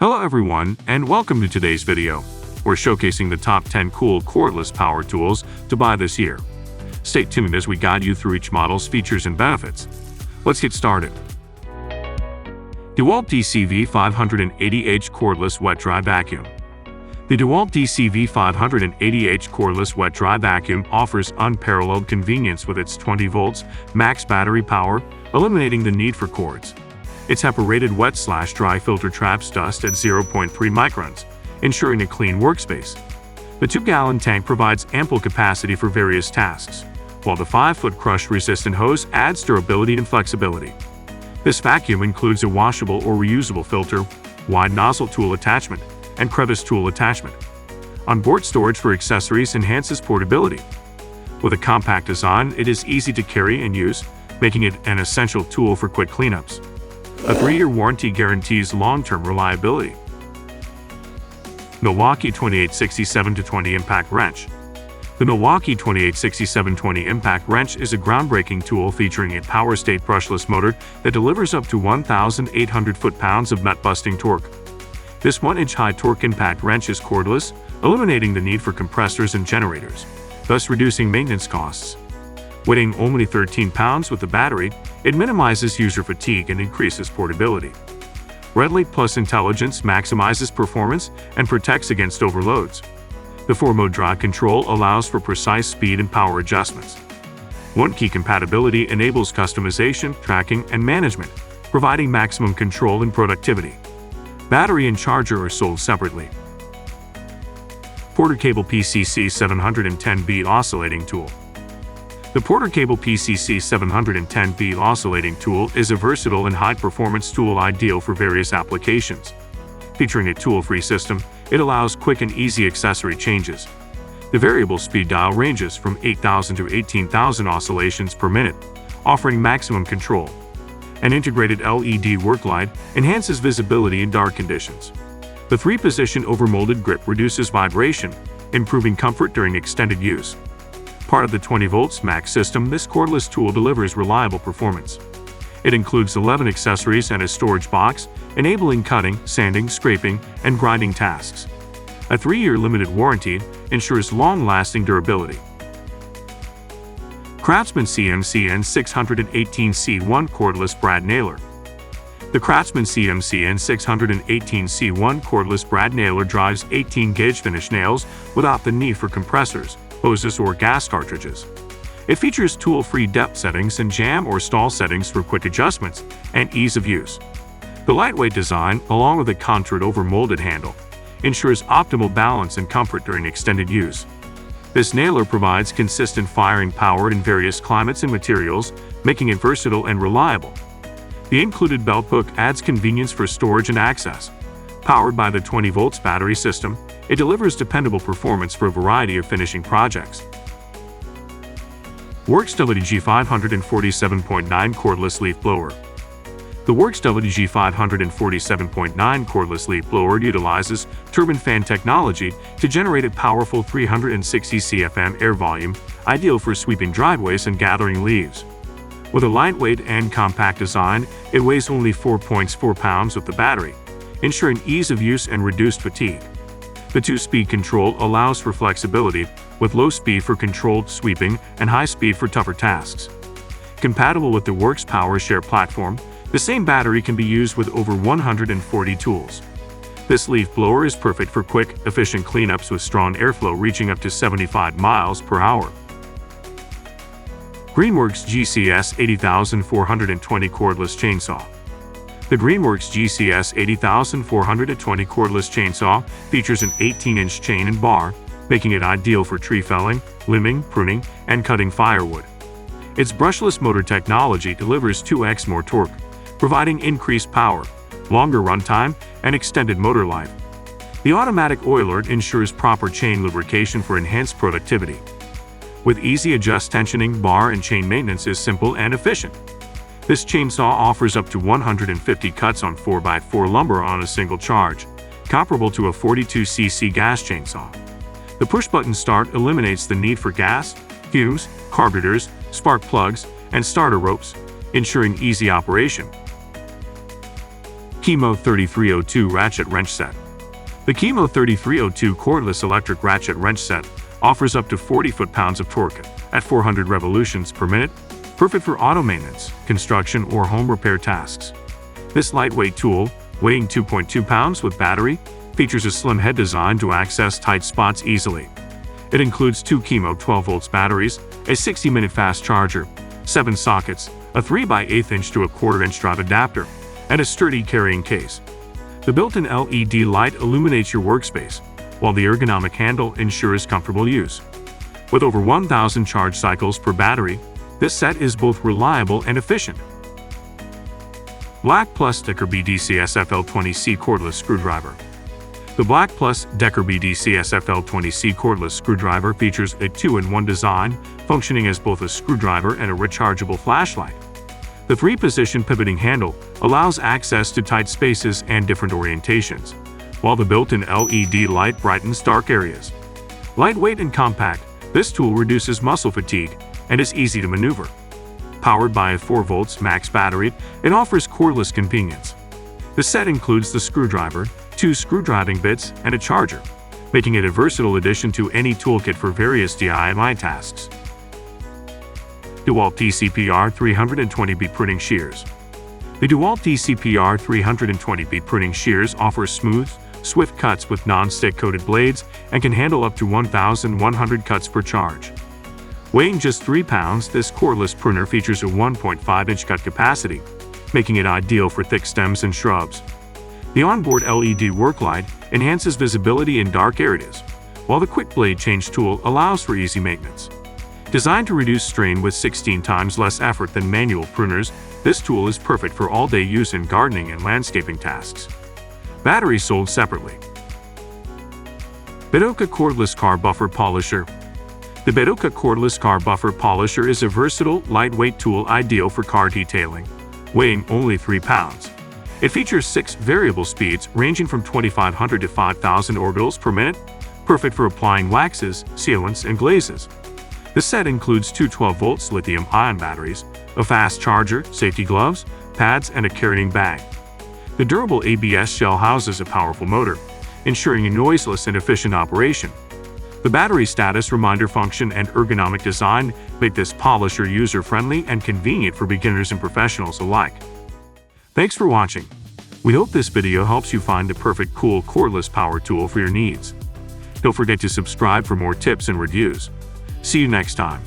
Hello everyone, and welcome to today's video. We're showcasing the top 10 cool cordless power tools to buy this year. Stay tuned as we guide you through each model's features and benefits. Let's get started. DEWALT DCV580H Cordless Wet-Dry Vacuum. The DEWALT DCV580H Cordless Wet-Dry Vacuum offers unparalleled convenience with its 20 volts max battery power, eliminating the need for cords. Its HEPA-rated wet/dry filter traps dust at 0.3 microns, ensuring a clean workspace. The 2-gallon tank provides ample capacity for various tasks, while the 5-foot crush-resistant hose adds durability and flexibility. This vacuum includes a washable or reusable filter, wide nozzle tool attachment, and crevice tool attachment. Onboard storage for accessories enhances portability. With a compact design, it is easy to carry and use, making it an essential tool for quick cleanups. A 3-year warranty guarantees long-term reliability. MILWAUKEE 2867-20 Impact Wrench. The MILWAUKEE 2867-20 Impact Wrench is a groundbreaking tool featuring a power-state brushless motor that delivers up to 1,800 foot-pounds of nut-busting torque. This 1-inch high torque impact wrench is cordless, eliminating the need for compressors and generators, thus reducing maintenance costs. Weighing only 13 pounds with the battery, it minimizes user fatigue and increases portability. Red Plus Intelligence maximizes performance and protects against overloads. The 4-mode drive control allows for precise speed and power adjustments. 1-key compatibility enables customization, tracking, and management, providing maximum control and productivity. Battery and charger are sold separately. Porter Cable PCC 710B Oscillating Tool. The Porter Cable PCC 710B Oscillating Tool is a versatile and high-performance tool ideal for various applications. Featuring a tool-free system, it allows quick and easy accessory changes. The variable speed dial ranges from 8,000 to 18,000 oscillations per minute, offering maximum control. An integrated LED work light enhances visibility in dark conditions. The 3-position overmolded grip reduces vibration, improving comfort during extended use. Part of the 20 volts max system, this cordless tool delivers reliable performance. It includes 11 accessories and a storage box, enabling cutting, sanding, scraping, and grinding tasks. A 3-year limited warranty ensures long-lasting durability. CRAFTSMAN CMCN618C1 Cordless Brad Nailer. The CRAFTSMAN CMCN618C1 Cordless Brad Nailer drives 18-gauge finish nails without the need for compressors, hoses, or gas cartridges. It features tool-free depth settings and jam or stall settings for quick adjustments and ease of use. The lightweight design, along with a contoured over-molded handle, ensures optimal balance and comfort during extended use. This nailer provides consistent firing power in various climates and materials, making it versatile and reliable. The included belt hook adds convenience for storage and access. Powered by the 20 volts battery system, it delivers dependable performance for a variety of finishing projects. WORX WG547.9 Cordless Leaf Blower. The WORX WG547.9 Cordless Leaf Blower utilizes turbine fan technology to generate a powerful 360 CFM air volume, ideal for sweeping driveways and gathering leaves. With a lightweight and compact design, it weighs only 4.4 pounds with the battery, ensuring ease of use and reduced fatigue. The 2-speed control allows for flexibility, with low speed for controlled sweeping and high speed for tougher tasks. Compatible with the WORX PowerShare platform, the same battery can be used with over 140 tools. This leaf blower is perfect for quick, efficient cleanups with strong airflow reaching up to 75 miles per hour. GREENWORKS GCS 80420 Cordless Chainsaw. The GREENWORKS GCS 80420 Cordless Chainsaw features an 18-inch chain and bar, making it ideal for tree felling, limbing, pruning, and cutting firewood. Its brushless motor technology delivers 2x more torque, providing increased power, longer runtime, and extended motor life. The automatic oiler ensures proper chain lubrication for enhanced productivity. With easy adjust tensioning, bar and chain maintenance is simple and efficient. This chainsaw offers up to 150 cuts on 4x4 lumber on a single charge, comparable to a 42cc gas chainsaw. The push-button start eliminates the need for gas, fumes, carburetors, spark plugs, and starter ropes, ensuring easy operation. KIMO 3302 Ratchet Wrench Set. The KIMO 3302 cordless electric ratchet wrench set offers up to 40 foot-pounds of torque at 400 revolutions per minute, perfect for auto maintenance, construction, or home repair tasks. This lightweight tool, weighing 2.2 pounds with battery, features a slim head design to access tight spots easily. It includes two KIMO 12-volt batteries, a 60-minute fast charger, 7 sockets, a 3x8 inch to a 1/4 inch drive adapter, and a sturdy carrying case. The built-in LED light illuminates your workspace, while the ergonomic handle ensures comfortable use. With over 1,000 charge cycles per battery, this set is both reliable and efficient. BLACK+DECKER BDC-SFL20C Cordless Screwdriver. The BLACK+DECKER BDC-SFL20C cordless screwdriver features a 2-in-1 design, functioning as both a screwdriver and a rechargeable flashlight. The 3-position pivoting handle allows access to tight spaces and different orientations, while the built-in LED light brightens dark areas. Lightweight and compact, this tool reduces muscle fatigue and is easy to maneuver. Powered by a 4-volt max battery, it offers cordless convenience. The set includes the screwdriver, 2 screwdriving bits, and a charger, making it a versatile addition to any toolkit for various DIY tasks. DEWALT TCPR 320B Pruning Shears. The DEWALT TCPR 320B Pruning Shears offers smooth, swift cuts with non-stick coated blades and can handle up to 1,100 cuts per charge. Weighing just 3 pounds, this cordless pruner features a 1.5-inch cut capacity, making it ideal for thick stems and shrubs. The onboard LED work light enhances visibility in dark areas, while the quick blade change tool allows for easy maintenance. Designed to reduce strain with 16 times less effort than manual pruners, this tool is perfect for all-day use in gardening and landscaping tasks. Battery sold separately. BATOCA Cordless Car Buffer Polisher. The BATOCA Cordless Car Buffer Polisher is a versatile, lightweight tool ideal for car detailing, weighing only 3 pounds. It features 6 variable speeds ranging from 2,500 to 5,000 orbitals per minute, perfect for applying waxes, sealants, and glazes. The set includes 2 12-volt lithium-ion batteries, a fast charger, safety gloves, pads, and a carrying bag. The durable ABS shell houses a powerful motor, ensuring a noiseless and efficient operation. The battery status reminder function and ergonomic design make this polisher user-friendly and convenient for beginners and professionals alike. Thanks for watching. We hope this video helps you find the perfect cool cordless power tool for your needs. Don't forget to subscribe for more tips and reviews. See you next time.